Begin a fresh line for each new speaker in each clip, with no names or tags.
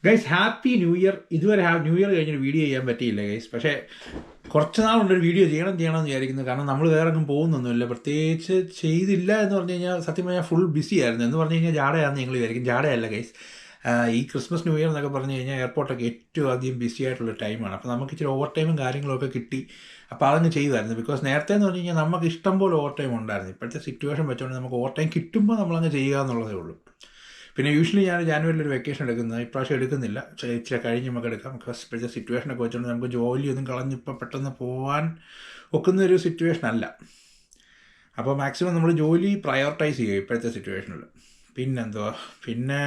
Guys happy new year. ഇതുവരെ new year കഴിഞ്ഞൊരു video ചെയ്യാൻ പറ്റിയില്ല ഗൈസ്. പക്ഷേ കുറച്ച് നാളുണ്ടൊരു വീഡിയോ ചെയ്യണമെന്ന് വിചാരിക്കുന്നത്. കാരണം നമ്മൾ വേറെ ഒന്നും പോകുന്നൊന്നുമില്ല, പ്രത്യേകിച്ച് ചെയ്തില്ല എന്ന് പറഞ്ഞു കഴിഞ്ഞാൽ. സത്യം പറഞ്ഞാൽ ഫുൾ ബിസി ആയിരുന്നു. എന്ന് പറഞ്ഞു കഴിഞ്ഞാൽ ജാടയാണെന്ന് ഞങ്ങൾ വിചാരിക്കും. ജാടയല്ല ഗൈസ്. ഈ ക്രിസ്മസ് ന്യൂ ഇയർ എന്നൊക്കെ പറഞ്ഞു കഴിഞ്ഞാൽ എയർപോർട്ടൊക്കെ ഏറ്റവും അധികം ബിസി ആയിട്ടുള്ള ടൈമാണ്. അപ്പോൾ നമുക്ക് ഇച്ചിരി ഓവർ ടൈമും കാര്യങ്ങളൊക്കെ കിട്ടി. അപ്പോൾ അതങ്ങ് ചെയ്യുമായിരുന്നു. ബിക്കോസ് നേരത്തെ എന്ന് പറഞ്ഞു കഴിഞ്ഞാൽ നമുക്ക് ഇഷ്ടം പോലെ ഓവർ ടൈം ഉണ്ടായിരുന്നു. ഇപ്പോഴത്തെ സിറ്റുവേഷൻ വെച്ചുകൊണ്ട് നമുക്ക് ഓവർ ടൈം കിട്ടുമ്പോൾ നമ്മളങ്ങ് ചെയ്യുക എന്നുള്ളതേ ഉള്ളൂ. പിന്നെ യൂഷ്വലി ഞാൻ ജാനുവരിയിൽ ഒരു വെക്കേഷൻ എടുക്കുന്നത്. ഇപ്രാവശ്യം എടുക്കുന്നില്ല, ഇച്ചിരി കഴിഞ്ഞ് നമുക്ക് എടുക്കാം. ബിക്കോസ് ഇപ്പോഴത്തെ സിറ്റുവേഷനൊക്കെ വെച്ചുകൊണ്ട് നമുക്ക് ജോലിയൊന്നും കളഞ്ഞിപ്പോൾ പെട്ടെന്ന് പോകാൻ ഒക്കുന്നൊരു സിറ്റുവേഷൻ അല്ല. അപ്പോൾ മാക്സിമം നമ്മൾ ജോലി പ്രയോറിറ്റൈസ് ചെയ്യുക ഇപ്പോഴത്തെ സിറ്റുവേഷനിൽ. പിന്നെന്തുവാ, പിന്നെ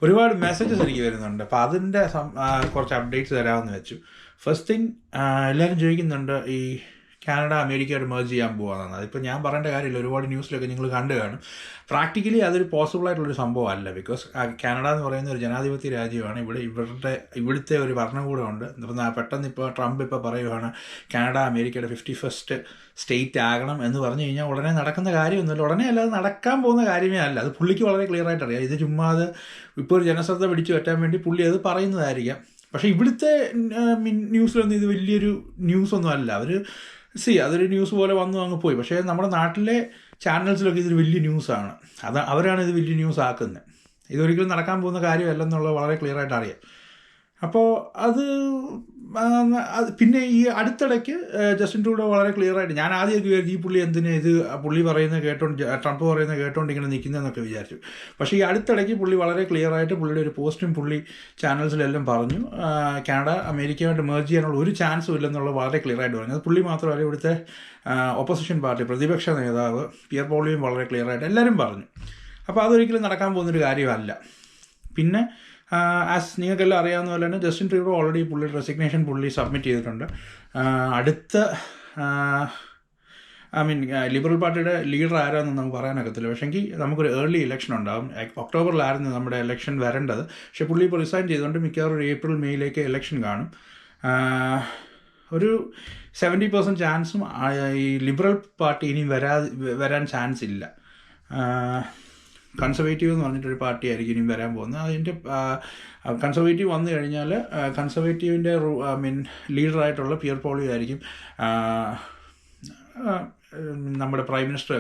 ഒരുപാട് മെസ്സേജസ് എനിക്ക് വരുന്നുണ്ട്. അപ്പോൾ അതിൻ്റെ കുറച്ച് അപ്ഡേറ്റ്സ് തരാമെന്ന് വെച്ചു. ഫസ്റ്റ് തിങ്, എല്ലാവരും ചോദിക്കുന്നുണ്ട് ഈ കാനഡ അമേരിക്കയായിട്ട് മെർജ് ചെയ്യാൻ പോകാമെന്നാണ്. അതിപ്പോൾ ഞാൻ പറയേണ്ട കാര്യമില്ല, ഒരുപാട് ന്യൂസിലൊക്കെ നിങ്ങൾ കണ്ടു കാണും. പ്രാക്ടിക്കലി അതൊരു പോസിബിൾ ആയിട്ടുള്ളൊരു സംഭവമല്ല. ബിക്കോസ് കാനഡ എന്ന് പറയുന്ന ഒരു ജനാധിപത്യ രാജ്യമാണ്. ഇവിടുത്തെ ഒരു ഭരണകൂടമുണ്ട്. പെട്ടെന്ന് ഇപ്പോൾ ട്രംപ് ഇപ്പോൾ പറയുകയാണ് കാനഡ അമേരിക്കയുടെ 51st സ്റ്റേറ്റ് ആകണം എന്ന് പറഞ്ഞു കഴിഞ്ഞാൽ ഉടനെ നടക്കുന്ന കാര്യമൊന്നുമില്ല. ഉടനെ അല്ലാതെ നടക്കാൻ പോകുന്ന കാര്യമേ അല്ല. അത് പുള്ളിക്ക് വളരെ ക്ലിയർ ആയിട്ട് അറിയാം. ഇത് ചുമ്മാ അത് ഇപ്പോൾ ഒരു ജനശ്രദ്ധ പിടിച്ചു പറ്റാൻ വേണ്ടി പുള്ളി അത് പറയുന്നതായിരിക്കാം. പക്ഷേ ഇവിടുത്തെ ന്യൂസിലൊന്നും ഇത് വലിയൊരു ന്യൂസൊന്നും അല്ല. അതൊരു ന്യൂസ് പോലെ വന്നു അങ്ങ് പോയി. പക്ഷേ നമ്മുടെ നാട്ടിലെ ചാനൽസിലൊക്കെ ഇതൊരു വലിയ ന്യൂസാണ്. അവരാണ് ഇത് വലിയ ന്യൂസ് ആക്കുന്നത്. ഇതൊരിക്കലും നടക്കാൻ പോകുന്ന കാര്യമല്ലെന്നുള്ളത് വളരെ ക്ലിയർ ആയിട്ട് അറിയാം. അപ്പോൾ പിന്നെ ഈ അടുത്തിടയ്ക്ക് ജസ്റ്റിൻ ട്രൂഡോ വളരെ ക്ലിയർ ആയിട്ട്, ഞാൻ ആദ്യമൊക്കെ വിചാരിച്ചു ഈ പുള്ളി എന്തിനാ ഇത് പുള്ളി പറയുന്നത് ട്രംപ് പറയുന്നത് കേട്ടോണ്ട് ഇങ്ങനെ നിൽക്കുന്നതെന്നൊക്കെ വിചാരിച്ചു. പക്ഷേ ഈ അടുത്തിടയ്ക്ക് പുള്ളി വളരെ ക്ലിയർ ആയിട്ട് പുള്ളിയുടെ ഒരു പോസ്റ്റും പുള്ളി ചാനൽസിലെല്ലാം പറഞ്ഞു കാനഡ അമേരിക്കയുമായിട്ട് മെർജ് ചെയ്യാനുള്ള ഒരു ചാൻസും ഇല്ലെന്നുള്ളത് വളരെ ക്ലിയർ ആയിട്ട് പറഞ്ഞു. അത് പുള്ളി മാത്രമല്ല, ഇവിടുത്തെ ഓപ്പോസിഷൻ പാർട്ടി പ്രതിപക്ഷ നേതാവ് പിയർ പോളിയും വളരെ ക്ലിയർ ആയിട്ട് എല്ലാവരും പറഞ്ഞു. അപ്പോൾ അതൊരിക്കലും നടക്കാൻ പോകുന്നൊരു കാര്യമല്ല. പിന്നെ നിങ്ങൾക്കെല്ലാം അറിയാവുന്ന പോലെ തന്നെ ജസ്റ്റിൻ ട്രൂഡോ ഓൾറെഡി പുള്ളിയുടെ റെസിഗ്നേഷൻ സബ്മിറ്റ് ചെയ്തിട്ടുണ്ട്. അടുത്ത ലിബറൽ പാർട്ടിയുടെ ലീഡർ ആരാണെന്ന് നമുക്ക് പറയാനൊക്കത്തില്ല. പക്ഷേങ്കിൽ നമുക്കൊരു ഏർലി ഇലക്ഷൻ ഉണ്ടാകും. ഒക്ടോബറിലായിരുന്നു നമ്മുടെ ഇലക്ഷൻ വരേണ്ടത്. പക്ഷേ പുള്ളി ഇപ്പോൾ റിസൈൻ ചെയ്തുകൊണ്ട് മിക്കവാറും ഒരു ഏപ്രിൽ മെയ്യിലേക്ക് ഇലക്ഷൻ കാണും. ഒരു 70% ചാൻസും ഈ ലിബറൽ പാർട്ടി ഇനി വരാൻ ചാൻസ് ഇല്ല. കൺസർവേറ്റീവ് എന്ന് പറഞ്ഞിട്ടൊരു പാർട്ടി ആയിരിക്കും ഇനിയും വരാൻ പോകുന്നത്. അതിൻ്റെ കൺസർവേറ്റീവ് വന്നു കഴിഞ്ഞാൽ കൺസർവേറ്റീവിൻ്റെ ലീഡറായിട്ടുള്ള പിയർ പോളിയോ ആയിരിക്കും നമ്മുടെ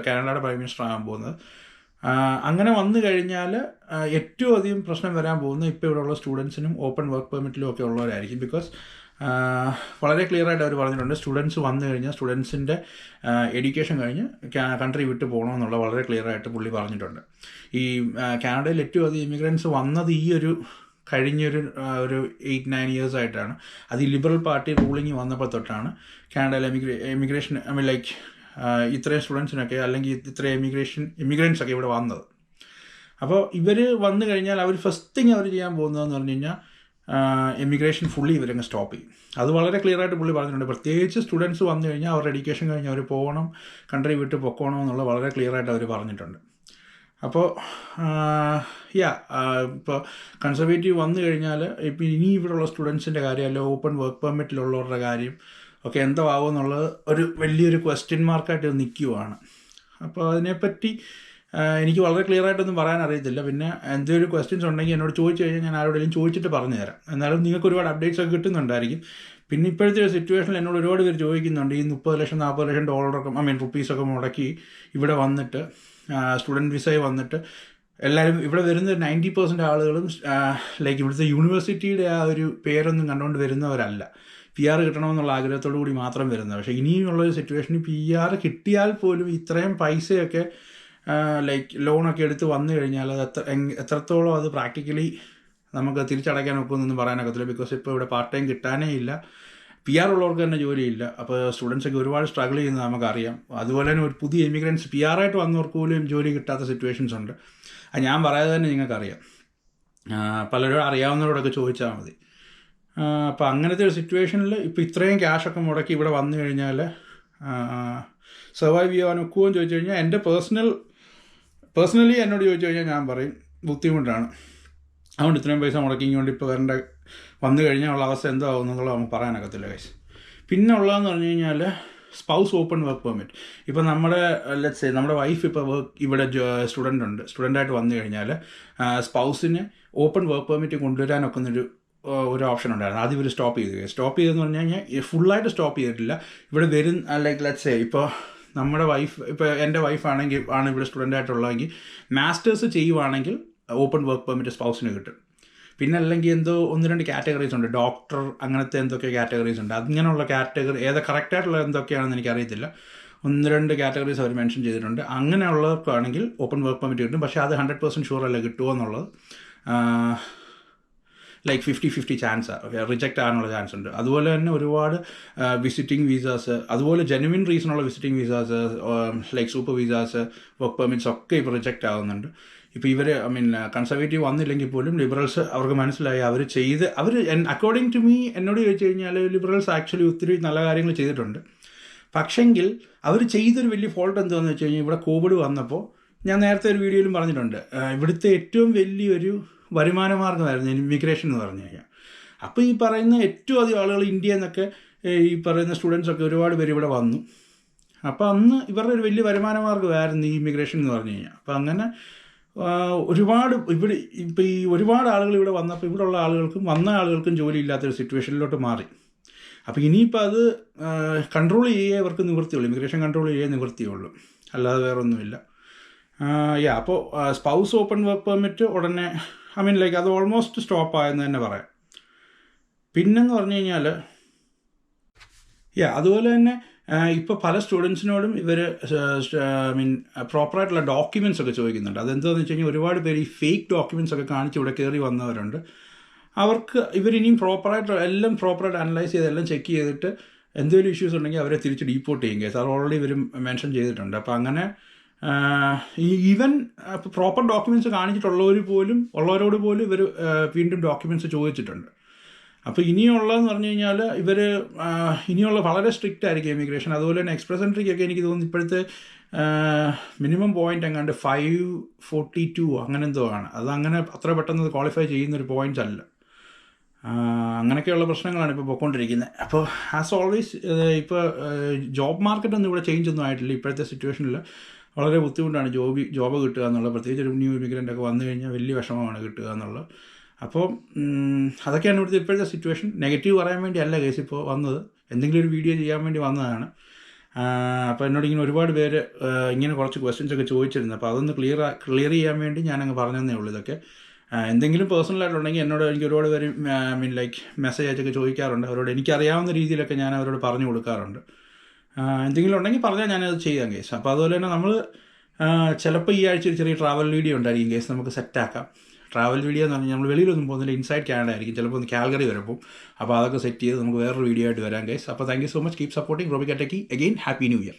കാനഡയുടെ പ്രൈം മിനിസ്റ്റർ ആകാൻ പോകുന്നത്. അങ്ങനെ വന്നു കഴിഞ്ഞാൽ ഏറ്റവും അധികം പ്രശ്നം വരാൻ പോകുന്നത് ഇപ്പോൾ ഇവിടെയുള്ള സ്റ്റുഡൻസിനും ഓപ്പൺ വർക്ക് പെർമിറ്റിലും ഒക്കെ ഉള്ളവരായിരിക്കും. ബിക്കോസ് വളരെ ക്ലിയർ ആയിട്ട് അവർ പറഞ്ഞിട്ടുണ്ട്, സ്റ്റുഡൻസ് വന്നു കഴിഞ്ഞാൽ സ്റ്റുഡൻസിൻ്റെ എഡ്യൂക്കേഷൻ കഴിഞ്ഞ് കൺട്രി വിട്ട് പോകണമെന്നുള്ള വളരെ ക്ലിയർ ആയിട്ട് പുള്ളി പറഞ്ഞിട്ടുണ്ട്. ഈ കാനഡയിൽ ഏറ്റവും അധികം ഇമിഗ്രൻസ് വന്നത് ഈ കഴിഞ്ഞൊരു 8-9 years ആയിട്ടാണ്. അത് ഈ ലിബറൽ പാർട്ടി റൂളിങ് വന്നപ്പോൾ തൊട്ടാണ് കാനഡയിൽ ഇമിഗ്രേഷൻ ഇത്രയും സ്റ്റുഡൻസിനൊക്കെ അല്ലെങ്കിൽ ഇത്രയും ഇമിഗ്രൻസ് ഒക്കെ ഇവിടെ വന്നത്. അപ്പോൾ ഇവർ വന്നു കഴിഞ്ഞാൽ അവർ ഫസ്റ്റ് തിങ് അവർ ചെയ്യാൻ പോകുന്നതെന്ന് പറഞ്ഞു കഴിഞ്ഞാൽ എമിഗ്രേഷൻ ഫുള്ളി ഇവരങ്ങ് സ്റ്റോപ്പ് ചെയ്യും. അത് വളരെ ക്ലിയർ ആയിട്ട് പുള്ളി പറഞ്ഞിട്ടുണ്ട്. പ്രത്യേകിച്ച് സ്റ്റുഡൻസ് വന്നു കഴിഞ്ഞാൽ അവരുടെ എഡ്യൂക്കേഷൻ കഴിഞ്ഞ് അവർ പോകണം, കൺട്രി വിട്ട് പൊക്കോണം എന്നുള്ള വളരെ ക്ലിയർ ആയിട്ട് അവർ പറഞ്ഞിട്ടുണ്ട്. അപ്പോൾ ഇപ്പോൾ കൺസർവേറ്റീവ് വന്നു കഴിഞ്ഞാൽ ഇപ്പോൾ ഇനി ഇവിടെയുള്ള സ്റ്റുഡൻസിൻ്റെ കാര്യം അല്ല ഓപ്പൺ വർക്ക് പെർമിറ്റിലുള്ളവരുടെ കാര്യം ഒക്കെ എന്തോ ആവുമെന്നുള്ളത് ഒരു വലിയൊരു ക്വസ്റ്റ്യൻ മാർക്കായിട്ട് നിൽക്കുവാണ്. അപ്പോൾ അതിനെപ്പറ്റി എനിക്ക് വളരെ ക്ലിയർ ആയിട്ടൊന്നും പറയാൻ അറിയത്തില്ല. പിന്നെ എന്തെങ്കിലും ക്വസ്റ്റ്യൻസ് ഉണ്ടെങ്കിൽ എന്നോട് ചോദിച്ചു കഴിഞ്ഞാൽ ഞാൻ ആരോടെങ്കിലും ചോദിച്ചിട്ട് പറഞ്ഞു തരാം. എന്നാലും നിങ്ങൾക്ക് ഒരുപാട് അപ്ഡേറ്റ്സ് ഒക്കെ കിട്ടുന്നുണ്ടായിരിക്കും. പിന്നെ ഇപ്പോഴത്തെ ഒരു സിറ്റുവേഷനിൽ എന്നോട് ഒരുപാട് പേര് ചോദിക്കുന്നുണ്ട് ഈ $30 ലക്ഷം $40 ലക്ഷം റുപ്പീസൊക്കെ മുടക്കി ഇവിടെ വന്നിട്ട് സ്റ്റുഡൻറ്റ് വിസയിൽ വന്നിട്ട് എല്ലാവരും ഇവിടെ വരുന്ന 90% ആളുകളും ഇവിടുത്തെ യൂണിവേഴ്സിറ്റിയുടെ ആ ഒരു പേരൊന്നും കണ്ടുകൊണ്ട് വരുന്നവരല്ല. PR കിട്ടണമെന്നുള്ള ആഗ്രഹത്തോടു കൂടി മാത്രം വരുന്നത്. പക്ഷേ ഇനിയുള്ളൊരു സിറ്റുവേഷനിൽ PR കിട്ടിയാൽ പോലും ഇത്രയും പൈസയൊക്കെ ലോണൊക്കെ എടുത്ത് വന്നു കഴിഞ്ഞാൽ അത് എത്രത്തോളം അത് പ്രാക്ടിക്കലി നമുക്ക് തിരിച്ചടയ്ക്കാൻ ഒക്കുമെന്നൊന്നും പറയാനൊക്കത്തില്ല. ബിക്കോസ് ഇപ്പോൾ ഇവിടെ പാർട്ട് ടൈം കിട്ടാനേ ഇല്ല, PR ഉള്ളവർക്ക് തന്നെ ജോലിയില്ല. അപ്പോൾ സ്റ്റുഡൻസൊക്കെ ഒരുപാട് സ്ട്രഗിൾ ചെയ്യുന്നത് നമുക്കറിയാം. അതുപോലെ തന്നെ ഒരു പുതിയ ഇമിഗ്രൻസ് PR ആയിട്ട് വന്നവർക്ക് പോലും ജോലി കിട്ടാത്ത സിറ്റുവേഷൻസ് ഉണ്ട്. അത് ഞാൻ പറയാതെ തന്നെ നിങ്ങൾക്കറിയാം, പലരും അറിയാവുന്നവരോടൊക്കെ ചോദിച്ചാൽ മതി. അപ്പോൾ അങ്ങനത്തെ ഒരു സിറ്റുവേഷനിൽ ഇപ്പോൾ ഇത്രയും ക്യാഷൊക്കെ മുടക്കി ഇവിടെ വന്നു കഴിഞ്ഞാൽ സർവൈവ് ചെയ്യാൻ ഒക്കുമോ എന്ന് ചോദിച്ചു കഴിഞ്ഞാൽ എൻ്റെ പേഴ്സണലി എന്നോട് ചോദിച്ചു കഴിഞ്ഞാൽ ഞാൻ പറയും ബുദ്ധിമുട്ടാണ്. അതുകൊണ്ട് ഇത്രയും പൈസ മുടക്കിക്കൊണ്ട് ഇപ്പോൾ വന്നു കഴിഞ്ഞാൽ ഉള്ള അവസ്ഥ എന്തോ ആവും എന്നുള്ളത് നമുക്ക് പറയാനൊക്കത്തില്ല ഗൈസ്. പിന്നെ ഉള്ളതെന്ന് പറഞ്ഞു കഴിഞ്ഞാൽ സ്പൗസ് ഓപ്പൺ വർക്ക് പെർമിറ്റ്. ഇപ്പോൾ നമ്മുടെ വൈഫ് ഇപ്പോൾ ഇവിടെ സ്റ്റുഡൻ്റായിട്ട് വന്നു കഴിഞ്ഞാൽ സ്പൗസിന് ഓപ്പൺ വർക്ക് പെർമിറ്റ് കൊണ്ടുവരാനൊക്കുന്നൊരു ഓപ്ഷൻ ഉണ്ടായിരുന്നു. ആദ്യം ഇവർ സ്റ്റോപ്പ് ചെയ്തെന്ന് പറഞ്ഞു കഴിഞ്ഞാൽ ഫുള്ളായിട്ട് സ്റ്റോപ്പ് ചെയ്തിട്ടില്ല. ഇവിടെ വരും ലൈക്ക് ലെറ്റ്സ് സേ ഇപ്പോൾ നമ്മുടെ വൈഫ്, ഇപ്പോൾ എൻ്റെ വൈഫാണെങ്കിൽ ഇവിടെ സ്റ്റുഡൻ്റ് ആയിട്ടുള്ളതെങ്കിൽ മാസ്റ്റേഴ്സ് ചെയ്യുവാണെങ്കിൽ ഓപ്പൺ വർക്ക് പെർമിറ്റ് സ്പൗസിന് കിട്ടും. പിന്നെ അല്ലെങ്കിൽ എന്തോ 1-2 കാറ്റഗറീസ് ഉണ്ട്, ഡോക്ടർ അങ്ങനത്തെ എന്തൊക്കെ കാറ്റഗറീസ് ഉണ്ട്. അങ്ങനെയുള്ള കാറ്റഗറി കറക്റ്റായിട്ടുള്ള എന്തൊക്കെയാണെന്ന് എനിക്കറിയത്തില്ല. 1-2 കാറ്റഗറീസ് അവർ മെൻഷൻ ചെയ്തിട്ടുണ്ട്. അങ്ങനെയുള്ളവർക്കാണെങ്കിൽ ഓപ്പൺ വർക്ക് പെർമിറ്റ് കിട്ടും. പക്ഷേ അത് 100% ഷുവർ അല്ല കിട്ടുമോ എന്നുള്ളത്. ലൈക്ക് 50-50 ചാൻസാണ്, റിജക്റ്റ് ആകാനുള്ള ചാൻസ് ഉണ്ട്. അതുപോലെ തന്നെ ഒരുപാട് വിസിറ്റിംഗ് വീസാസ്, അതുപോലെ ജെനുവിൻ റീസണുള്ള visiting visas, like super visas, work permits ഒക്കെ ഇപ്പോൾ റിജക്റ്റ് ആകുന്നുണ്ട്. ഇപ്പോൾ ഇവർ കൺസർവേറ്റീവ് വന്നില്ലെങ്കിൽ പോലും ലിബറൽസ് അവർക്ക് മനസ്സിലായി അവർ അക്കോർഡിംഗ് ടു മീ എന്നോട് ചോദിച്ചു കഴിഞ്ഞാൽ ലിബറൽസ് ആക്ച്വലി ഒത്തിരി നല്ല കാര്യങ്ങൾ ചെയ്തിട്ടുണ്ട്. പക്ഷെങ്കിൽ അവർ ചെയ്തൊരു വലിയ ഫോൾട്ട് എന്താണെന്ന് വെച്ച് കഴിഞ്ഞാൽ ഇവിടെ കോവിഡ് വന്നപ്പോൾ, ഞാൻ നേരത്തെ ഒരു വീഡിയോയിലും പറഞ്ഞിട്ടുണ്ട്, ഇവിടുത്തെ ഏറ്റവും വലിയൊരു വരുമാന മാർഗ്ഗമായിരുന്നു ഇമിഗ്രേഷൻ എന്ന് പറഞ്ഞു കഴിഞ്ഞാൽ. അപ്പോൾ ഈ പറയുന്ന ഏറ്റവും അധികം ആളുകൾ ഇന്ത്യയിൽ നിന്നൊക്കെ ഈ പറയുന്ന സ്റ്റുഡൻസൊക്കെ ഒരുപാട് പേര് ഇവിടെ വന്നു. അപ്പോൾ അന്ന് ഇവരുടെ ഒരു വലിയ വരുമാന മാർഗ്ഗമായിരുന്നു ഈ ഇമിഗ്രേഷൻ എന്ന് പറഞ്ഞു കഴിഞ്ഞാൽ. അപ്പോൾ അങ്ങനെ ഒരുപാട് ആളുകൾ ഇവിടെ വന്നപ്പോൾ ഇവിടെയുള്ള ആളുകൾക്കും വന്ന ആളുകൾക്കും ജോലി ഇല്ലാത്തൊരു സിറ്റുവേഷനിലോട്ട് മാറി. അപ്പോൾ ഇനിയിപ്പോൾ അത് കൺട്രോൾ ചെയ്യേ ഇവർക്ക് നിവൃത്തിയുള്ളൂ, ഇമിഗ്രേഷൻ കൺട്രോൾ ചെയ്യേ നിവൃത്തിയുള്ളൂ, അല്ലാതെ വേറൊന്നുമില്ല. അപ്പോൾ സ്പൗസ് ഓപ്പൺ വർക്ക് പെർമിറ്റ് ഉടനെ ലൈക്ക് അത് ഓൾമോസ്റ്റ് സ്റ്റോപ്പ് ആയെന്ന് തന്നെ പറയാം. പിന്നെന്ന് പറഞ്ഞു കഴിഞ്ഞാൽ അതുപോലെ തന്നെ ഇപ്പോൾ പല സ്റ്റുഡൻസിനോടും ഇവർ പ്രോപ്പറായിട്ടുള്ള ഡോക്യുമെൻറ്റ്സ് ഒക്കെ ചോദിക്കുന്നുണ്ട്. അതെന്താണെന്ന് വെച്ച് കഴിഞ്ഞാൽ ഒരുപാട് പേര് ഈ ഫേക്ക് ഡോക്യുമെൻറ്റ്സ് ഒക്കെ കാണിച്ച് ഇവിടെ കയറി വന്നവരുണ്ട്. അവർക്ക് ഇവരിനിയും എല്ലാം പ്രോപ്പറായിട്ട് അനലൈസ് ചെയ്ത് എല്ലാം ചെക്ക് ചെയ്തിട്ട് എന്തെങ്കിലും ഇഷ്യൂസ് ഉണ്ടെങ്കിൽ അവരെ തിരിച്ച് ഡീപ്പോർട്ട് ചെയ്യും കേസ്. അത് ഓൾറെഡി ഇവർ മെൻഷൻ ചെയ്തിട്ടുണ്ട്. അപ്പോൾ അങ്ങനെ ഈവൻ പ്രോപ്പർ ഡോക്യുമെൻറ്റ്സ് ഉള്ളവരോട് പോലും ഇവർ വീണ്ടും ഡോക്യുമെൻറ്റ്സ് ചോദിച്ചിട്ടുണ്ട്. അപ്പോൾ ഇനിയുള്ളതെന്ന് പറഞ്ഞു കഴിഞ്ഞാൽ ഇനിയുള്ള വളരെ സ്ട്രിക്റ്റ് ആയിരിക്കും ഇമിഗ്രേഷൻ. അതുപോലെ തന്നെ എക്സ്പ്രസ് എൻട്രിക്കൊക്കെ എനിക്ക് തോന്നുന്നു ഇപ്പോഴത്തെ മിനിമം പോയിൻ്റ് എങ്ങാണ്ട് 542 അങ്ങനെ എന്തോ ആണ്. അതങ്ങനെ അത്ര പെട്ടെന്ന് ക്വാളിഫൈ ചെയ്യുന്നൊരു പോയിൻ്റ് അല്ല. അങ്ങനെയൊക്കെയുള്ള പ്രശ്നങ്ങളാണ് ഇപ്പോൾ പോയിക്കൊണ്ടിരിക്കുന്നത്. അപ്പോൾ ആസ് ഓൾവേസ് ഇപ്പോൾ ജോബ് മാർക്കറ്റൊന്നും ഇവിടെ ചേഞ്ച് ഒന്നും ആയിട്ടില്ല. ഇപ്പോഴത്തെ സിറ്റുവേഷനിൽ വളരെ ബുദ്ധിമുട്ടാണ് ജോബ് കിട്ടുക എന്നുള്ളത്. പ്രത്യേകിച്ച് ഒരു ന്യൂ ഇമിഗ്രൻ്റ് ഒക്കെ വന്നു കഴിഞ്ഞാൽ വലിയ വിഷമമാണ് കിട്ടുക എന്നുള്ളത്. അപ്പോൾ അതൊക്കെയാണ് ഇവിടുത്തെ ഇപ്പോഴത്തെ സിറ്റുവേഷൻ. നെഗറ്റീവ് പറയാൻ വേണ്ടി അല്ല കേസ് ഇപ്പോൾ വന്നത്, എന്തെങ്കിലും ഒരു വീഡിയോ ചെയ്യാൻ വേണ്ടി വന്നതാണ്. അപ്പോൾ എന്നോട് ഇങ്ങനെ ഒരുപാട് പേര് ഇങ്ങനെ കുറച്ച് ക്വസ്റ്റ്യൻസ് ഒക്കെ ചോദിച്ചിരുന്നു. അപ്പോൾ അതൊന്ന് ക്ലിയർ ചെയ്യാൻ വേണ്ടി ഞാനങ്ങ് പറഞ്ഞതേ ഉള്ളൂ. ഇതൊക്കെ എന്തെങ്കിലും പേഴ്സണലായിട്ടുണ്ടെങ്കിൽ എനിക്ക് ഒരുപാട് പേര് ലൈക്ക് മെസ്സേജ് അയച്ചൊക്കെ ചോദിക്കാറുണ്ട്. അവരോട് എനിക്കറിയാവുന്ന രീതിയിലൊക്കെ ഞാൻ അവരോട് പറഞ്ഞു കൊടുക്കാറുണ്ട്. എന്തെങ്കിലും ഉണ്ടെങ്കിൽ പറഞ്ഞാൽ ഞാനത് ചെയ്യാം കേസ്. അപ്പോൾ അതുപോലെ തന്നെ നമ്മൾ ചിലപ്പോൾ ഈ ആഴ്ച ഒരു ചെറിയ ട്രാവൽ വീഡിയോ ഉണ്ടായിരിക്കും കേസ്, നമുക്ക് സെറ്റാക്കാം. ട്രാവൽ വീഡിയോ എന്ന് പറഞ്ഞാൽ നമ്മൾ വെളിയിലൊന്നും പോകുന്നില്ല, ഇൻസൈഡ് കാനഡ ആയിരിക്കും, ചിലപ്പോൾ ഒന്ന് കാൽഗറി വരെ പോകും. അപ്പോൾ അതൊക്കെ സെറ്റ് ചെയ്ത് നമുക്ക് വേറൊരു വീഡിയോ ആയിട്ട് വരാം കേസ്. അപ്പോൾ thank you so much, keep supporting റോബിക techie. Again happy new year.